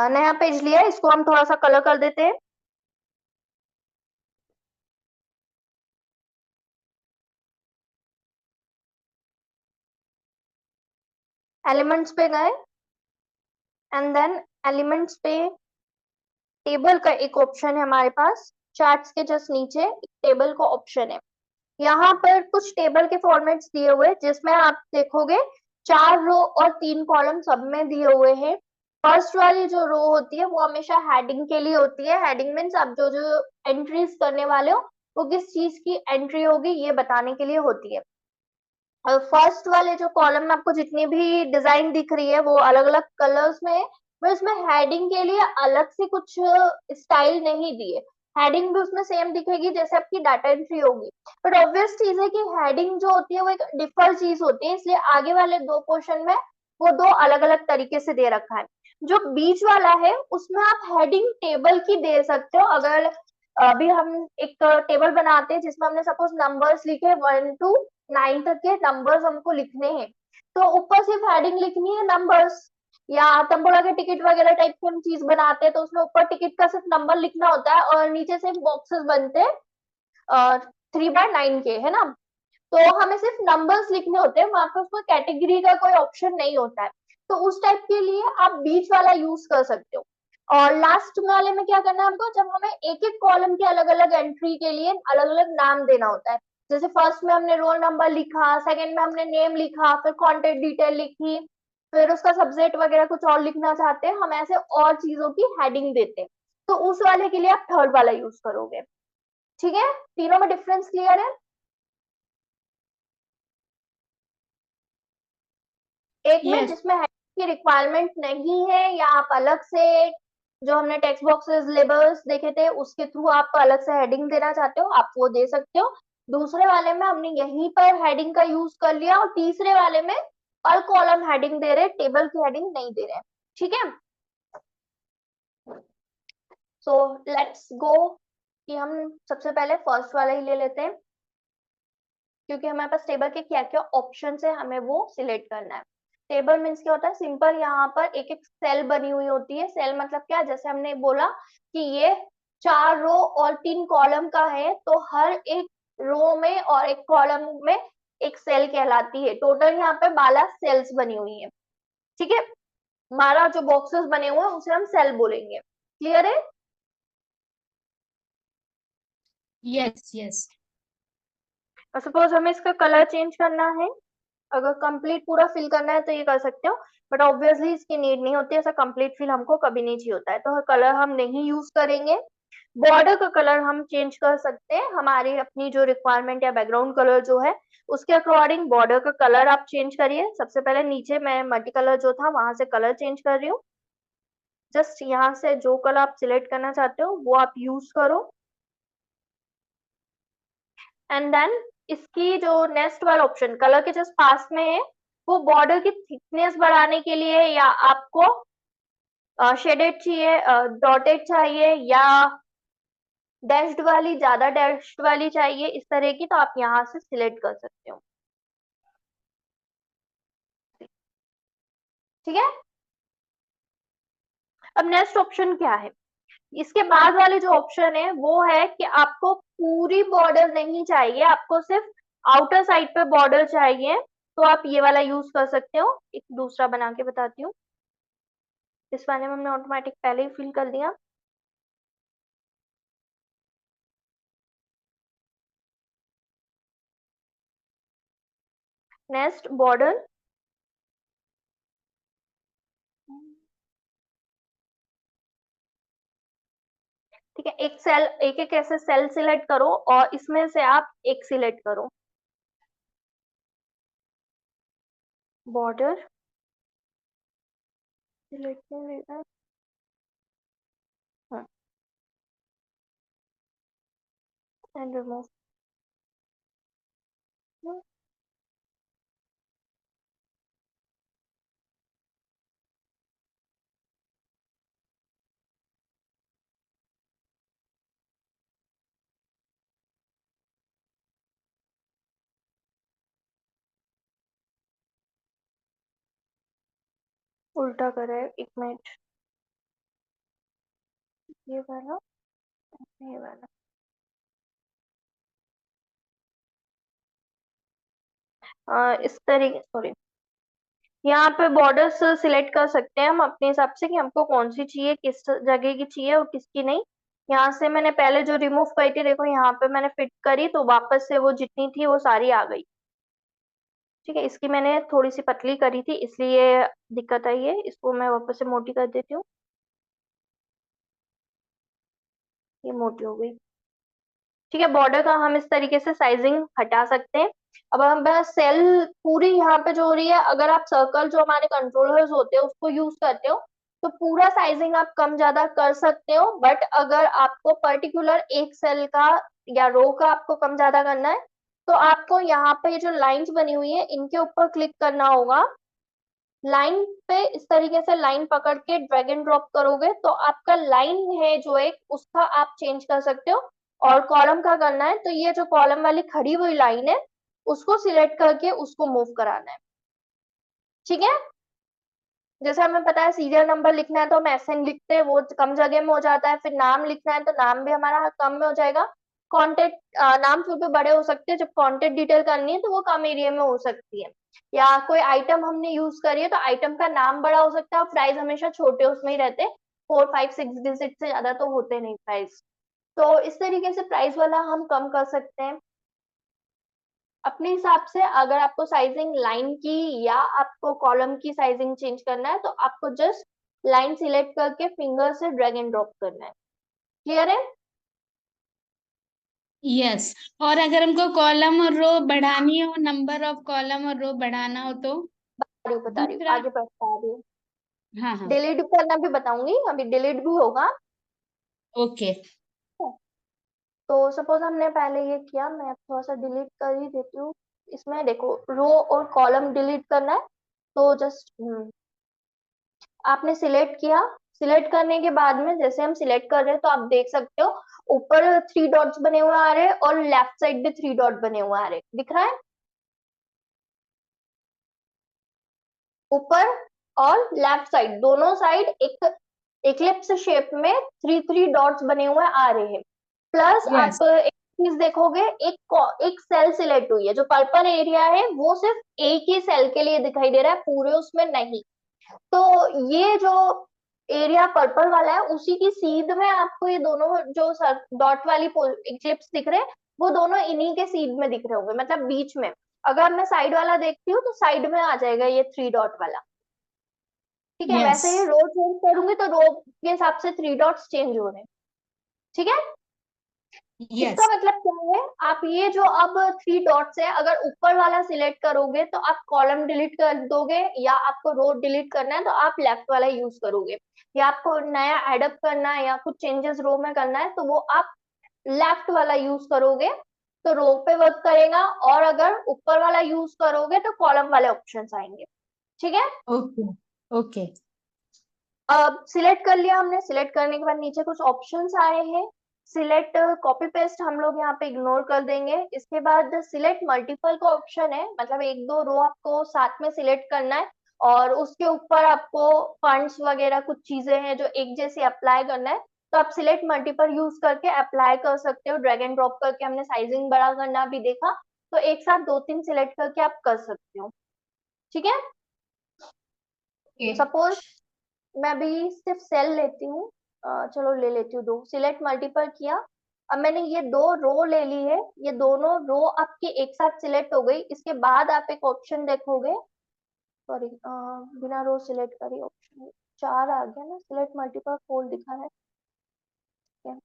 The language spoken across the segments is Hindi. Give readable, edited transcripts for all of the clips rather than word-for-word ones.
नया पेज लिया है, इसको हम थोड़ा सा कलर कर देते हैं। एलिमेंट्स पे गए एंड देन एलिमेंट्स पे टेबल का एक ऑप्शन है हमारे पास। चार्ट्स के जस्ट नीचे टेबल का ऑप्शन है। यहाँ पर कुछ टेबल के फॉर्मेट्स दिए हुए हैं, जिसमें आप देखोगे 4 रो और 3 कॉलम सब में दिए हुए हैं। फर्स्ट वाली जो रो होती है वो हमेशा हेडिंग के लिए होती है। हेडिंग मीन्स आप जो जो एंट्रीज करने वाले हो वो किस चीज की एंट्री होगी ये बताने के लिए होती है। और फर्स्ट वाले जो कॉलम में आपको जितनी भी डिजाइन दिख रही है वो अलग अलग कलर्स में है। पर उसमें हेडिंग के लिए अलग से कुछ स्टाइल नहीं दिए। हेडिंग भी उसमें सेम दिखेगी जैसे आपकी डाटा एंट्री होगी। बट ऑब्वियस चीज है कि हेडिंग जो होती है वो एक डिफर चीज होती है, इसलिए आगे वाले 2 पोर्शन में वो 2 अलग अलग तरीके से दे रखा है। जो बीच वाला है उसमें आप हेडिंग टेबल की दे सकते हो। अगर अभी हम एक टेबल बनाते हैं जिसमें हमने सपोज नंबर्स लिखे 1 to 9 तक के नंबर्स हमको लिखने हैं, तो ऊपर सिर्फ हेडिंग लिखनी है नंबर्स। या तंबोला के टिकट वगैरह टाइप की हम चीज बनाते हैं तो उसमें ऊपर टिकट का सिर्फ नंबर लिखना होता है और नीचे सिर्फ बॉक्सेस बनते हैं 3x9 के, है ना। तो हमें सिर्फ नंबर्स लिखने होते हैं, वहां पे उसमें कैटेगरी का कोई ऑप्शन नहीं होता है। तो उस टाइप के लिए आप बीच वाला यूज कर सकते हो। और लास्ट वाले में क्या करना है हमको, जब हमें एक एक कॉलम के अलग अलग एंट्री के लिए अलग अलग नाम देना होता है। जैसे फर्स्ट में हमने रोल नंबर लिखा, सेकंड में हमने नेम लिखा, फिर कॉन्टेक्ट डिटेल लिखी, फिर उसका सब्जेक्ट वगैरह कुछ और लिखना चाहते हैं हम, ऐसे और चीजों की हेडिंग देते हैं। तो उस वाले के लिए आप थर्ड वाला यूज करोगे। ठीक है, तीनों में डिफरेंस क्लियर है। एक में यस। जिसमें हेडिंग की रिक्वायरमेंट नहीं है, या आप अलग से जो हमने टेक्स्ट बॉक्सेस लेबल्स देखे थे उसके थ्रू आप अलग से हेडिंग देना चाहते हो, आप वो दे सकते हो। दूसरे वाले में हमने यहीं पर हेडिंग का यूज कर लिया, और तीसरे वाले में पर कॉलम हेडिंग दे रहे, टेबल की हेडिंग नहीं दे रहे। ठीक है, सो लेट्स गो कि हम सबसे पहले फर्स्ट वाला ही ले लेते हैं, क्योंकि हमारे पास टेबल के क्या क्या ऑप्शन है हमें वो सिलेक्ट करना है। टेबल मीन्स क्या होता है, सिंपल यहाँ पर एक एक सेल बनी हुई होती है। सेल मतलब क्या, जैसे हमने बोला कि ये 4 रो और 3 कॉलम का है, तो हर एक रो में और एक कॉलम में एक सेल कहलाती है। टोटल यहाँ पे 12 सेल्स बनी हुई है। ठीक है, 12 जो बॉक्सेस बने हुए हैं उसे हम सेल बोलेंगे। क्लियर है। Yes yes. और सपोज हमें इसका कलर चेंज करना है, अगर कंप्लीट पूरा फिल करना है तो ये कर सकते हो। बट ऑब्वियसली इसकी नीड नहीं होती, ऐसा कंप्लीट फिल हमको कभी नहीं चाहिए होता है, तो कलर हम नहीं यूज करेंगे। बॉर्डर का कलर हम चेंज कर सकते हैं, हमारी अपनी जो रिक्वायरमेंट या बैकग्राउंड कलर जो है उसके अकॉर्डिंग बॉर्डर का कलर आप चेंज करिए। सबसे पहले नीचे मैं मल्टी कलर जो था वहां से कलर चेंज कर रही हूँ। जस्ट यहाँ से जो कलर आप सिलेक्ट करना चाहते हो वो आप यूज करो। एंड देन इसकी जो नेक्स्ट वाला ऑप्शन कलर के जस्ट पास में है, वो बॉर्डर की थिकनेस बढ़ाने के लिए, या आपको शेडेड चाहिए, डॉटेड चाहिए, या डैश्ड वाली, ज्यादा डैश्ड वाली चाहिए इस तरह की, तो आप यहाँ से सिलेक्ट कर सकते हो। ठीक है, अब नेक्स्ट ऑप्शन क्या है। इसके बाद वाले जो ऑप्शन है वो है कि आपको पूरी बॉर्डर नहीं चाहिए, आपको सिर्फ आउटर साइड पे बॉर्डर चाहिए, तो आप ये वाला यूज कर सकते हो। एक दूसरा बना के बताती हूँ। इस वाले में हमने ऑटोमेटिक पहले ही फिल कर दिया। Next border. ठीक है, एक सेल एक एक ऐसे सेल सिलेक्ट करो और इसमें से आप एक सिलेक्ट करो। Border select, and remove. उल्टा करे, एक मिनट। ये वाला, ये वाला। इस तरीके, सॉरी, यहाँ पे बॉर्डर्स सिलेक्ट कर सकते हैं हम अपने हिसाब से कि हमको कौन सी चाहिए, किस जगह की चाहिए और किसकी नहीं। यहाँ से मैंने पहले जो रिमूव करी थी, देखो यहाँ पे मैंने फिट करी तो वापस से वो जितनी थी वो सारी आ गई। ठीक है, इसकी मैंने थोड़ी सी पतली करी थी इसलिए दिक्कत आई है, इसको मैं वापस से मोटी कर देती हूँ। ये मोटी हो गई। ठीक है, बॉर्डर का हम इस तरीके से साइजिंग हटा सकते हैं। अब हम बस सेल पूरी यहाँ पे जो हो रही है, अगर आप सर्कल जो हमारे कंट्रोलर्स होते हैं उसको यूज करते हो तो पूरा साइजिंग आप कम ज्यादा कर सकते हो। बट अगर आपको पर्टिकुलर एक सेल का या रो का आपको कम ज्यादा करना है तो आपको यहाँ पे ये जो लाइंस बनी हुई है इनके ऊपर क्लिक करना होगा। लाइन पे इस तरीके से लाइन पकड़ के ड्रैग एंड ड्रॉप करोगे तो आपका लाइन है जो एक उसका आप चेंज कर सकते हो। और कॉलम का करना है तो ये जो कॉलम वाली खड़ी हुई लाइन है उसको सिलेक्ट करके उसको मूव कराना है। ठीक है, जैसे हमें पता है सीरियल नंबर लिखना है तो हम एसएन लिखते हैं, वो कम जगह में हो जाता है। फिर नाम लिखना है तो नाम भी हमारा कम में हो जाएगा। कॉन्टेक्ट नाम फिर भी बड़े हो सकते हैं, जब कॉन्टेक्ट डिटेल करनी है तो वो कम एरिया में हो सकती है। या कोई आइटम हमने यूज करी है तो आइटम का नाम बड़ा हो सकता है और प्राइस हमेशा छोटे उसमें ही रहते, 4 5 6 डिजिट से ज्यादा तो होते नहीं प्राइस। तो इस तरीके से प्राइस वाला हम कम कर सकते हैं अपने हिसाब से। अगर आपको साइजिंग लाइन की या आपको कॉलम की साइजिंग चेंज करना है तो आपको जस्ट लाइन सिलेक्ट करके फिंगर से ड्रैग एंड ड्रॉप करना है। क्लियर है? यस। और अगर हमको कॉलम और रो बढ़ानी हो, नंबर ऑफ कॉलम और रो बढ़ाना हो तो बता रही हूँ, दूसरा। आगे बता रही हूँ। हाँ हाँ। डिलीट करना भी बताऊंगी, अभी डिलीट भी होगा। ओके। तो सपोज हमने पहले ये किया, मैं थोड़ा सा डिलीट कर ही देती हूँ। इसमें देखो रो और कॉलम डिलीट करना है तो जस्ट आपने सिलेक्ट किया। सिलेक्ट करने के बाद में जैसे हम सिलेक्ट कर रहे हैं तो आप देख सकते हो ऊपर 3 डॉट्स बने हुए आ रहे हैं और लेफ्ट साइड भी 3 डॉट बने हुए आ रहे हैं, दिख रहा है? ऊपर और लेफ्ट साइड दोनों साइड एक इक्लिप्स शेप में 3 3 डॉट्स बने हुए आ रहे हैं। Plus yes. आप एक चीज देखोगे, एक सेल सिलेक्ट हुई है, जो पर्पल एरिया है वो सिर्फ एक ही सेल के लिए दिखाई दे रहा है, पूरे उसमें नहीं। तो ये जो एरिया पर्पल वाला है उसी की सीध में आपको ये दोनों जो डॉट वाली क्लिप्स दिख रहे हैं वो दोनों इन्हीं के सीध में दिख रहे होंगे, मतलब बीच में। अगर मैं साइड वाला देखती हूँ तो साइड में आ जाएगा ये 3 डॉट वाला। ठीक है, यस। वैसे ही रो चेंज करूंगी तो रो के हिसाब से 3 डॉट्स चेंज हो रहे हैं। ठीक है, इसका यस। मतलब क्या है, आप ये जो अब 3 डॉट्स है अगर ऊपर वाला सिलेक्ट करोगे तो आप कॉलम डिलीट कर दोगे, या आपको रो डिलीट करना है तो आप लेफ्ट वाला यूज करोगे, या आपको नया एडअप करना है या कुछ चेंजेस रो में करना है तो वो आप लेफ्ट वाला यूज करोगे तो रो पे वर्क करेगा, और अगर ऊपर वाला यूज करोगे तो कॉलम वाले ऑप्शंस आएंगे। ठीक है, ओके। ओके। अब सिलेक्ट कर लिया हमने। सिलेक्ट करने के बाद नीचे कुछ ऑप्शंस आए हैं। सिलेक्ट कॉपी पेस्ट हम लोग यहाँ पे इग्नोर कर देंगे। इसके बाद सिलेक्ट मल्टीपल का ऑप्शन है, मतलब 1 2 रो आपको साथ में सिलेक्ट करना है और उसके ऊपर आपको फंड्स वगैरह कुछ चीजें हैं जो एक जैसे अप्लाई करना है तो आप सिलेक्ट मल्टीपल यूज करके अप्लाई कर सकते हो। ड्रैग एंड ड्रॉप करके हमने साइजिंग बड़ा करना भी देखा, तो एक साथ 2 3 सिलेक्ट करके आप कर सकते हो। ठीक है, सपोज मैं अभी सिर्फ सेल लेती हूँ। चलो ले लेती हूँ 2, सिलेक्ट मल्टीपल किया। अब मैंने ये 2 रो ले ली है, ये दोनों रो आपकी एक साथ सिलेक्ट हो गई। इसके बाद आप एक ऑप्शन देखोगे, सॉरी बिना रो सिलेक्ट करी ऑप्शन 4 आ गया ना, सिलेक्ट मल्टीपल फोल्ड दिखा है। ठीक है,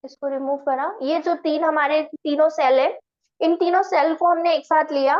इसको रिमूव करा। ये जो हमारे तीनों सेल है, इन तीनों सेल को हमने एक साथ लिया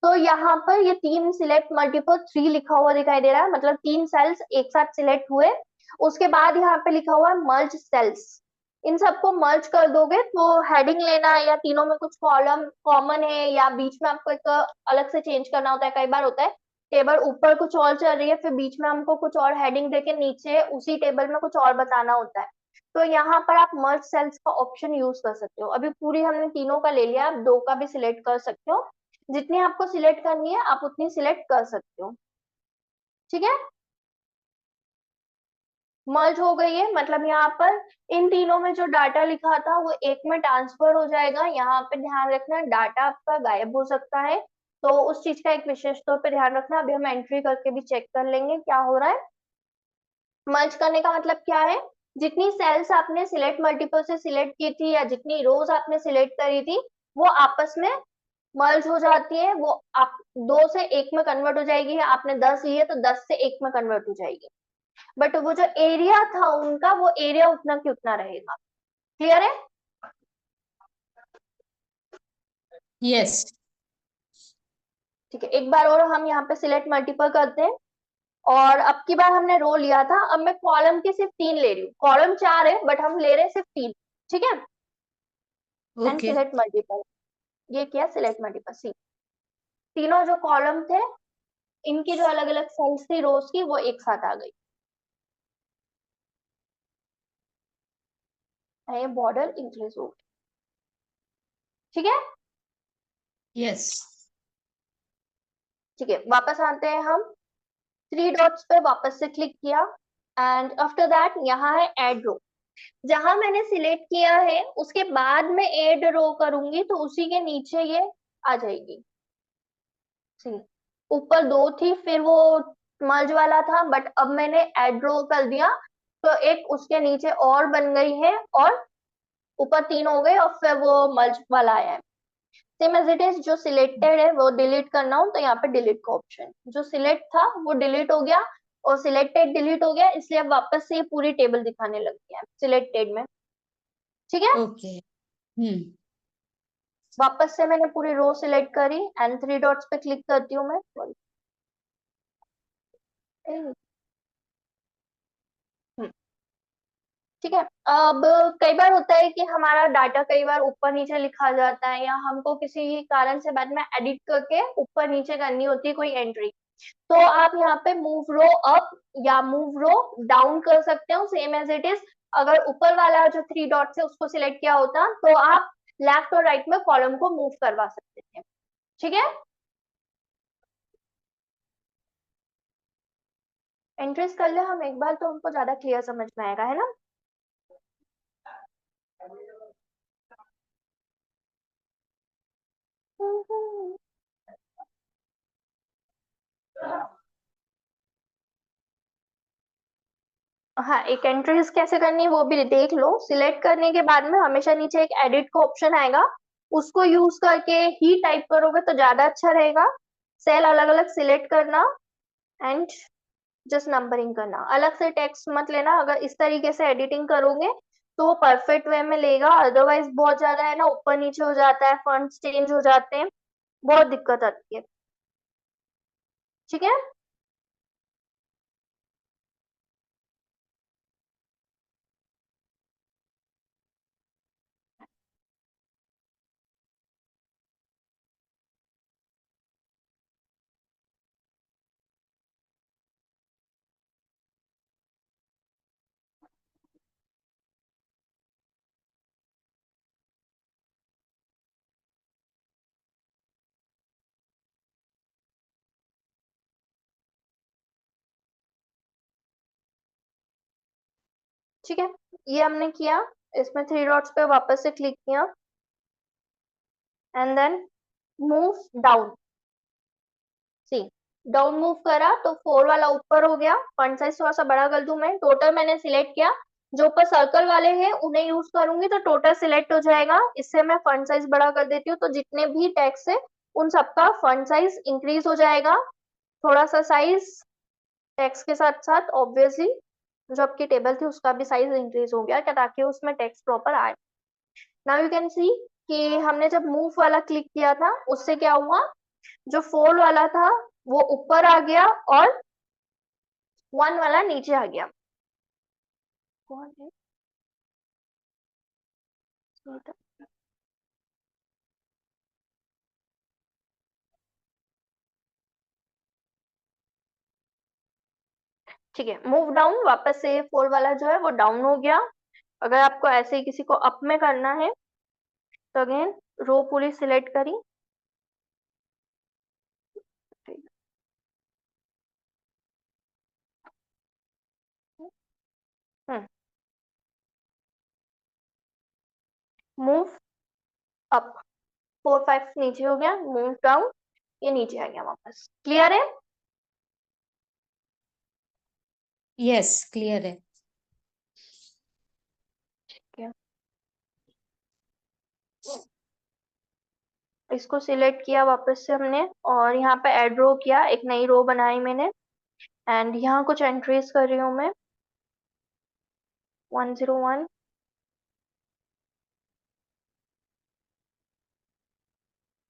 तो यहाँ पर ये 3 सिलेक्ट मल्टीपल 3 लिखा हुआ दिखाई दे रहा है, मतलब 3 सेल्स एक साथ सिलेक्ट हुए। उसके बाद यहाँ पे लिखा हुआ है मर्ज सेल्स। इन सबको मर्ज कर दोगे तो हेडिंग लेना है या तीनों में कुछ कॉलम कॉमन है या बीच में आपको एक अलग से चेंज करना होता है। कई बार होता है टेबल ऊपर कुछ और चल रही है फिर बीच में हमको कुछ और हेडिंग देके नीचे उसी टेबल में कुछ और बताना होता है, तो यहाँ पर आप मर्ज सेल्स का ऑप्शन यूज कर सकते हो। अभी पूरी हमने तीनों का ले लिया, आप 2 का भी सिलेक्ट कर सकते हो। जितनी आपको सिलेक्ट करनी है आप उतनी सिलेक्ट कर सकते हो। ठीक है, मर्ज हो गई है, मतलब यहाँ पर इन तीनों में जो डाटा लिखा था वो एक में ट्रांसफर हो जाएगा। यहाँ पे ध्यान रखना डाटा आपका गायब हो सकता है, तो उस चीज का एक विशेष तौर पे ध्यान रखना। अभी हम एंट्री करके भी चेक कर लेंगे क्या हो रहा है। मर्ज करने का मतलब क्या है, जितनी सेल्स आपने सिलेक्ट मल्टीपल से सिलेक्ट की थी या जितनी रोज आपने सिलेक्ट करी थी वो आपस में मर्ज हो जाती है, वो आप 2 से 1 में कन्वर्ट हो जाएगी। आपने 10 लिए तो 10 से 1 में कन्वर्ट हो जाएगी, बट वो जो एरिया था उनका वो एरिया उतना की उतना रहेगा। क्लियर है? यस। ठीक है, एक बार और हम यहाँ पे सिलेक्ट मल्टीपल करते हैं। और अब की बार हमने रो लिया था, अब मैं कॉलम के सिर्फ 3 ले रही हूँ, कॉलम 4 है बट हम ले रहे हैं सिर्फ 3। ठीक है, एंड ओके। Select multiple. ये किया सिलेक्ट मल्टीपल सी, तीनों जो कॉलम थे इनकी जो अलग अलग सेल्स थी रोज की वो एक साथ आ गई। ये बॉर्डर इंक्रीज हो गई। ठीक है, यस। ठीक है, वापस आते हैं हम। 3 डॉट्स पे वापस से क्लिक किया एंड आफ्टर दैट यहाँ है एड रो। जहां मैंने सिलेक्ट किया है उसके बाद में एड रो करूंगी तो उसी के नीचे ये आ जाएगी। सी, ऊपर 2 थी फिर वो मर्ज वाला था, बट अब मैंने एड रो कर दिया तो एक उसके नीचे और बन गई है और ऊपर 3 हो गए और फिर वो मर्ज वाला आया है। सेम एज इट इज, जो सिलेक्टेड है वो डिलीट करना हो तो यहाँ पे डिलीट का ऑप्शन, जो सिलेक्ट था वो डिलीट हो गया और सिलेक्टेड डिलीट हो गया, इसलिए अब वापस से ये पूरी टेबल दिखाने लगी है सिलेक्टेड में। ठीक है, ओके। हम्म। वापस से मैंने पूरी रो सिलेक्ट करी एंड 3 डॉट्स पे क्लिक करती हूँ मैं। हम्म, ठीक है। अब कई बार होता है कि हमारा डाटा कई बार ऊपर नीचे लिखा जाता है या हमको किसी कारण से बाद में एडिट करके ऊपर नीचे करनी होती है कोई एंट्री, तो आप यहाँ पे मूव रो अप या मूव रो डाउन कर सकते हो सेम एज इट इज। अगर ऊपर वाला जो 3 डॉट्स है उसको सिलेक्ट किया होता तो आप लेफ्ट और राइट में कॉलम को मूव करवा सकते थे। ठीक है, एंट्रीज कर ले हम एक बार तो हमको ज्यादा क्लियर समझ में आएगा, है ना। हाँ, एक एंट्रीज कैसे करनी है वो भी देख लो। सिलेक्ट करने के बाद में हमेशा नीचे एक एडिट का ऑप्शन आएगा, उसको यूज करके ही टाइप करोगे तो ज्यादा अच्छा रहेगा। सेल अलग अलग सिलेक्ट करना एंड जस्ट नंबरिंग करना, अलग से टेक्स्ट मत लेना। अगर इस तरीके से एडिटिंग करोगे तो वो परफेक्ट वे में लेगा, अदरवाइज बहुत ज्यादा है ना ऊपर नीचे हो जाता है, फॉन्ट्स चेंज हो जाते हैं, बहुत दिक्कत आती है। ठीक है, ठीक है, ये हमने किया। इसमें 3 डॉट्स पे वापस से क्लिक किया and then move down. See, down move करा तो 4 वाला ऊपर हो गया। फॉन्ट साइज थोड़ा सा बड़ा कर दूं मैं, टोटल मैंने सिलेक्ट किया, जो ऊपर सर्कल वाले हैं उन्हें यूज करूंगी तो टोटल सिलेक्ट हो जाएगा। इससे मैं फॉन्ट साइज बड़ा कर देती हूँ तो जितने भी टेक्स्ट है उन सबका फॉन्ट साइज इंक्रीज हो जाएगा। थोड़ा सा साइज टेक्स्ट के साथ साथ ऑब्वियसली जो आपकी टेबल थी उसका भी साइज इंक्रीज हो गया ताकि उसमें टेक्स्ट प्रॉपर आए। नाउ यू कैन सी कि हमने जब मूव वाला क्लिक किया था उससे क्या हुआ, जो 4 वाला था वो ऊपर आ गया और 1 वाला नीचे आ गया। कौन है? ठीक है, मूव डाउन, वापस से 4 वाला जो है वो डाउन हो गया। अगर आपको ऐसे ही किसी को अप में करना है तो अगेन रो पूरी सिलेक्ट करी। मूव अप, 4 5 नीचे हो गया, मूव डाउन, ये नीचे आ गया वापस। क्लियर है? यस क्लियर है। इसको सिलेक्ट किया वापस से हमने, और यहाँ पे एड रो किया, एक नई रो बनाई मैंने, एंड यहाँ कुछ एंट्रीज कर रही हूँ मैं। 101,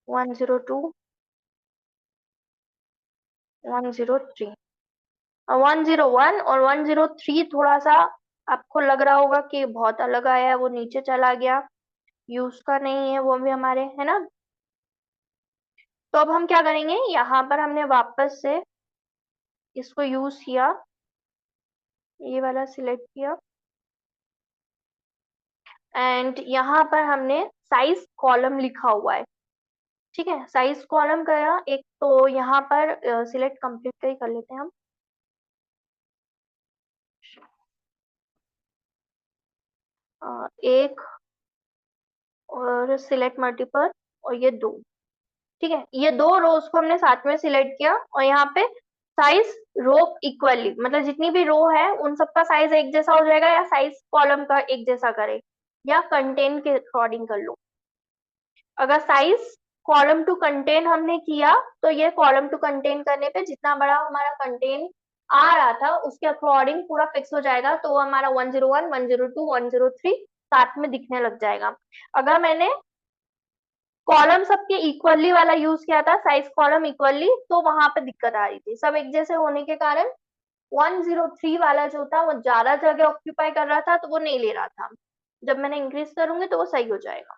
102, 103, 101 और 103 थोड़ा सा आपको लग रहा होगा कि बहुत अलग आया है, वो नीचे चला गया, यूज का नहीं है वो भी हमारे, है ना। तो अब हम क्या करेंगे, यहाँ पर हमने वापस से इसको यूज किया, ये वाला सिलेक्ट किया, एंड यहाँ पर हमने साइज कॉलम लिखा हुआ है, ठीक है। साइज कॉलम गया एक, तो यहाँ पर सिलेक्ट कंप्लीट का ही कर लेते हैं हम। एक और सिलेक्ट मल्टीपल, और ये दो, ठीक है। ये दो रोज को हमने साथ में सिलेक्ट किया, और यहाँ पे साइज रो इक्वली, मतलब जितनी भी रो है उन सबका साइज एक जैसा हो जाएगा, या साइज कॉलम का एक जैसा करे, या कंटेंट के अकॉर्डिंग कर लो। अगर साइज कॉलम टू कंटेंट हमने किया, तो ये कॉलम टू कंटेंट करने पे जितना बड़ा हमारा कंटेंट आ रहा था उसके अकॉर्डिंग पूरा फिक्स हो जाएगा, तो हमारा 101, 102, 103 साथ में दिखने लग जाएगा। अगर मैंने कॉलम सबके इक्वली वाला यूज किया था, साइज कॉलम इक्वली, तो वहां पे दिक्कत आ रही थी, सब एक जैसे होने के कारण 103 वाला जो था वो ज्यादा जगह ऑक्यूपाई कर रहा था, तो वो नहीं ले रहा था। जब मैंने इंक्रीज करूंगी तो वो सही हो जाएगा।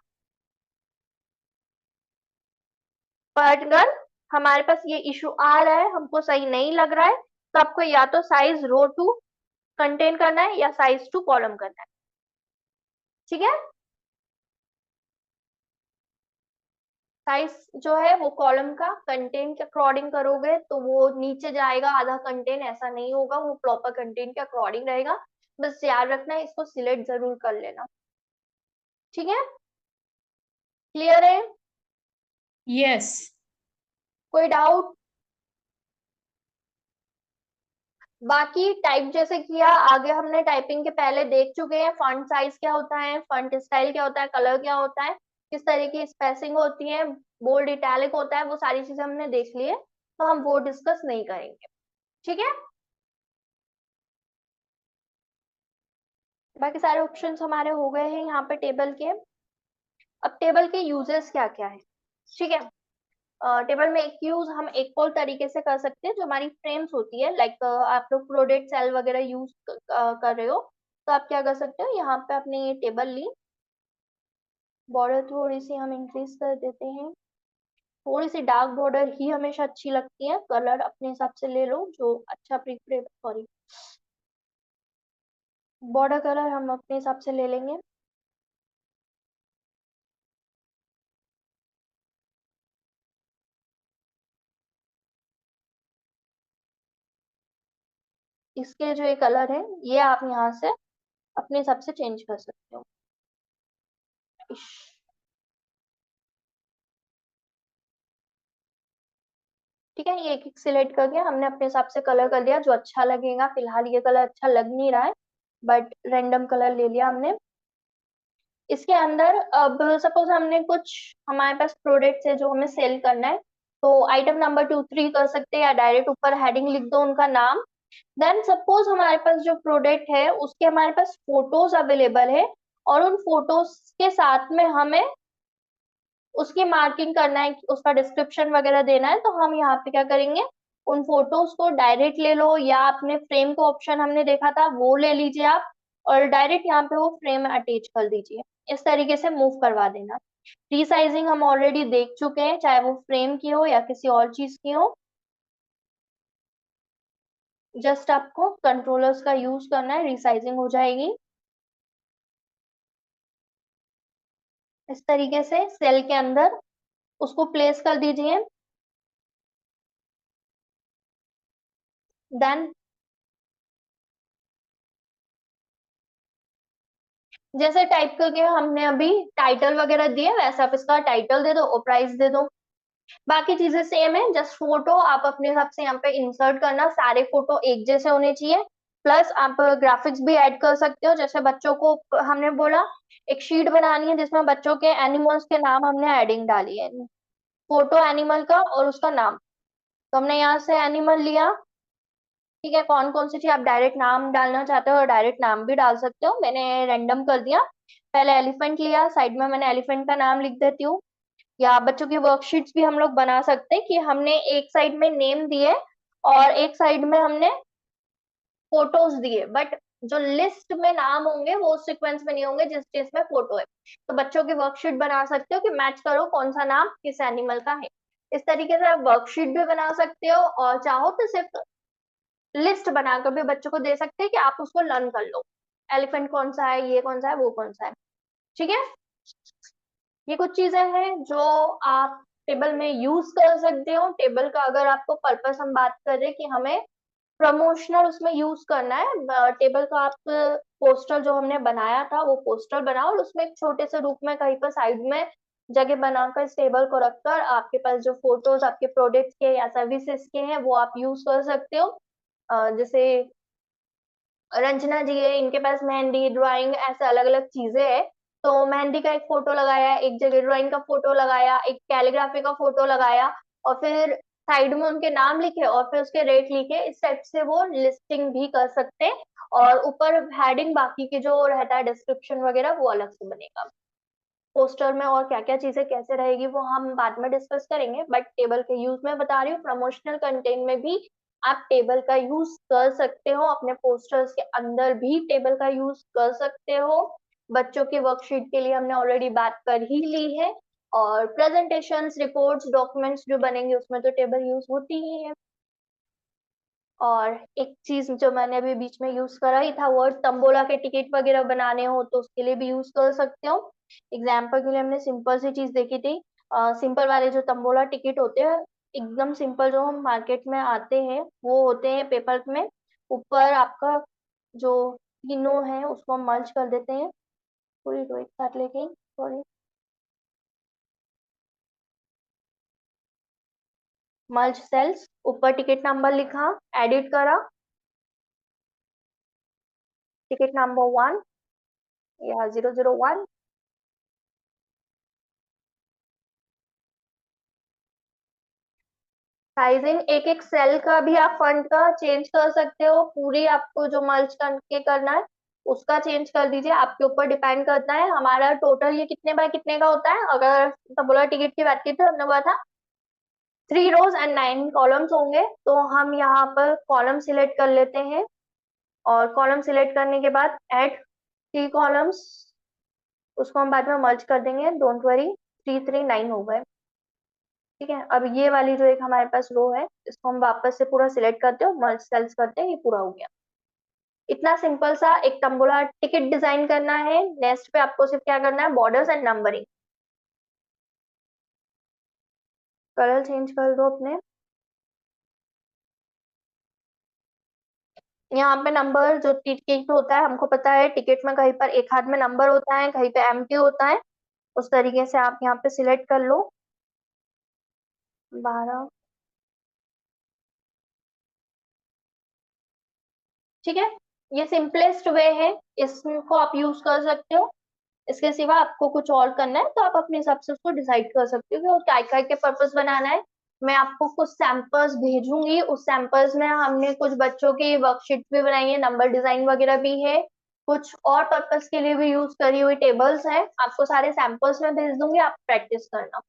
पर अगर हमारे पास ये इशू आ रहा है, हमको सही नहीं लग रहा है, तो आपको या तो साइज रो टू कंटेन करना है, या साइज टू कॉलम करना है, ठीक है। साइज जो है वो कॉलम का कंटेंट के अकॉर्डिंग करोगे तो वो नीचे जाएगा आधा कंटेंट, ऐसा नहीं होगा, वो प्रॉपर कंटेंट के अकॉर्डिंग रहेगा। बस याद रखना है, इसको सिलेक्ट जरूर कर लेना, ठीक है। क्लियर है? यस। कोई डाउट? बाकी टाइप जैसे किया, आगे हमने टाइपिंग के पहले देख चुके हैं, फॉन्ट साइज क्या होता है, फॉन्ट स्टाइल क्या होता है, कलर क्या होता है, किस तरह की स्पेसिंग होती है, बोल्ड इटैलिक होता है, वो सारी चीजें हमने देख ली है, तो हम वो डिस्कस नहीं करेंगे, ठीक है। बाकी सारे ऑप्शंस हमारे हो गए हैं यहाँ पे टेबल के। अब टेबल के यूजेस क्या क्या है, ठीक है। टेबल में एक यूज हम एक और तरीके से कर सकते हैं, जो हमारी फ्रेम्स होती है, लाइक आप लोग प्रोडक्ट सेल वगैरह यूज कर रहे हो, तो आप क्या कर सकते हो, यहाँ पे आपने ये टेबल ली, बॉर्डर थोड़ी सी हम इंक्रीज कर देते हैं, थोड़ी सी डार्क बॉर्डर ही हमेशा अच्छी लगती है, कलर अपने हिसाब से ले लो जो अच्छा प्रिफरेबल, सॉरी, बॉर्डर कलर हम अपने हिसाब से ले लेंगे। इसके जो ये कलर है, ये आप यहाँ से अपने हिसाब से चेंज कर सकते हो। इश, ठीक है, ये एक एक सिलेक्ट करके हमने अपने हिसाब से कलर कर लिया, जो अच्छा लगेगा। फिलहाल ये कलर अच्छा लग नहीं रहा है, बट रैंडम कलर ले लिया हमने। इसके अंदर अब सपोज हमने कुछ, हमारे पास प्रोडक्ट्स है जो हमें सेल करना है, तो आइटम नंबर 2 3 कर सकते हैं, या डायरेक्ट ऊपर हेडिंग लिख दो उनका नाम। देन सपोज हमारे पास जो प्रोडक्ट है उसके हमारे पास फोटोज अवेलेबल है, और उन फोटोज के साथ में हमें उसकी मार्किंग करना है, उसका डिस्क्रिप्शन वगैरह देना है, तो हम यहाँ पे क्या करेंगे, उन फोटोज को डायरेक्ट ले लो, या आपने फ्रेम का ऑप्शन हमने देखा था वो ले लीजिए आप, और डायरेक्ट यहाँ पे वो फ्रेम अटैच कर दीजिए, इस तरीके से मूव करवा देना। रीसाइजिंग हम ऑलरेडी देख चुके हैं, चाहे वो फ्रेम की हो या किसी और चीज की हो, जस्ट आपको कंट्रोलर्स का यूज करना है, रीसाइजिंग हो जाएगी। इस तरीके से सेल के अंदर उसको प्लेस कर दीजिए। देन जैसे टाइप करके हमने अभी टाइटल वगैरह दिए, वैसे आप इसका टाइटल दे दो और प्राइस दे दो। बाकी चीजें सेम है, जस्ट फोटो आप अपने हिसाब से यहाँ पे इंसर्ट करना, सारे फोटो एक जैसे होने चाहिए। प्लस आप ग्राफिक्स भी ऐड कर सकते हो, जैसे बच्चों को हमने बोला एक शीट बनानी है जिसमें बच्चों के एनिमल्स के नाम हमने एडिंग डाली है, फोटो एनिमल का और उसका नाम। तो हमने यहाँ से एनिमल लिया, ठीक है, कौन कौन सी चीज आप डायरेक्ट नाम डालना चाहते हो और डायरेक्ट नाम भी डाल सकते हो, मैंने रेंडम कर दिया। पहले एलिफेंट लिया, साइड में मैंने एलिफेंट का नाम लिख देती हूँ। या बच्चों की वर्कशीट्स भी हम लोग बना सकते हैं कि हमने एक साइड में नेम दिए और एक साइड में हमने फोटोज दिए, बट जो लिस्ट में नाम होंगे वो उस सीक्वेंस में नहीं होंगे जिस चीज में फोटो है। तो बच्चों की वर्कशीट बना सकते हो कि मैच करो कौन सा नाम किस एनिमल का है। इस तरीके से आप वर्कशीट भी बना सकते हो, और चाहो तो सिर्फ लिस्ट बनाकर भी बच्चों को दे सकते हैं कि आप उसको लर्न कर लो, एलिफेंट कौन सा है, ये कौन सा है, वो कौन सा है। ठीक है, ये कुछ चीजें हैं जो आप टेबल में यूज कर सकते हो। टेबल का अगर आपको पर्पस हम बात कर रहे हैं कि हमें प्रमोशनल उसमें यूज करना है, टेबल का आप पोस्टर जो हमने बनाया था वो पोस्टर बनाओ और उसमें एक छोटे से रूप में कहीं पर साइड में जगह बनाकर इस टेबल को रखकर आपके पास जो फोटोज आपके प्रोडक्ट के या सर्विसेज के हैं वो आप यूज कर सकते हो। जैसे रंजना जी है, इनके पास मेहंदी ड्राइंग ऐसे अलग अलग चीजें है, तो मेहंदी का एक फोटो लगाया, एक जगह ड्राइंग का फोटो लगाया, एक कैलीग्राफी का फोटो लगाया, और फिर साइड में उनके नाम लिखे और फिर उसके रेट लिखे, इस टाइप से वो लिस्टिंग भी कर सकते हैं। और ऊपर हेडिंग बाकी के जो रहता है डिस्क्रिप्शन वगैरह वो अलग से बनेगा। पोस्टर में और क्या क्या चीजें कैसे रहेगी वो हम बाद में डिस्कस करेंगे, बट टेबल के यूज में बता रही हूँ, प्रमोशनल कंटेंट में भी आप टेबल का यूज कर सकते हो, अपने पोस्टर्स के अंदर भी टेबल का यूज कर सकते हो। बच्चों की वर्कशीट के लिए हमने ऑलरेडी बात कर ही ली है, और प्रेजेंटेशंस रिपोर्ट्स डॉक्यूमेंट्स जो बनेंगे उसमें तो टेबल यूज होती ही है। और एक चीज जो मैंने अभी बीच में यूज करा ही था, वो तंबोला के टिकट वगैरह बनाने हो तो उसके लिए भी यूज कर सकते हो। एग्जाम्पल के लिए हमने सिंपल सी चीज देखी थी, सिंपल वाले जो तंबोला टिकट होते हैं, एकदम सिंपल जो हम मार्केट में आते हैं वो होते हैं पेपर में, ऊपर आपका जो तीनों है उसको हम मर्ज कर देते हैं, पूरी रो एक साथ लेके, सॉरी, मर्ज सेल्स, ऊपर टिकट नंबर लिखा, एडिट करा, टिकट नंबर 1 या 001। साइजिंग एक एक सेल का भी आप फंड का चेंज कर सकते हो, पूरी आपको जो मर्ज करके करना है उसका चेंज कर दीजिए, आपके ऊपर डिपेंड करता है। हमारा टोटल ये कितने बाय कितने का होता है, अगर तबोला टिकट की बात की तो हमने बोला था 3 rows and 9 columns होंगे, तो हम यहाँ पर कॉलम सिलेक्ट कर लेते हैं, और कॉलम सिलेक्ट करने के बाद ऐड 3 columns, उसको हम बाद में मर्ज कर देंगे, डोंट वरी, 3 3 9 हो गए। ठीक है, अब ये वाली जो एक हमारे पास रो है इसको हम वापस से पूरा सिलेक्ट करते हो, मर्ज सेल्स करते हैं, ये पूरा हो गया। इतना सिंपल सा एक तंबोला टिकट डिजाइन करना है। नेक्स्ट पे आपको सिर्फ क्या करना है, borders and numbering, colour change कर दो अपने। यहाँ पे नंबर जो टिकट होता है हमको पता है, टिकट में कहीं पर एक हाथ में नंबर होता है कहीं पे एम्प्टी होता है, उस तरीके से आप यहाँ पे सिलेक्ट कर लो, 12। ठीक है, ये सिंपलेस्ट वे है, इसको आप यूज कर सकते हो। इसके सिवा आपको कुछ और करना है तो आप अपने हिसाब से उसको डिसाइड कर सकते हो कि वो क्या क्या के पर्पस बनाना है। मैं आपको कुछ सैंपल्स भेजूंगी, उस सैंपल्स में हमने कुछ बच्चों की वर्कशीट भी बनाई है, नंबर डिजाइन वगैरह भी है, कुछ और पर्पस के लिए भी यूज करी हुई टेबल्स हैं, आपको सारे सैंपल्स में भेज दूंगी, आप प्रैक्टिस करना।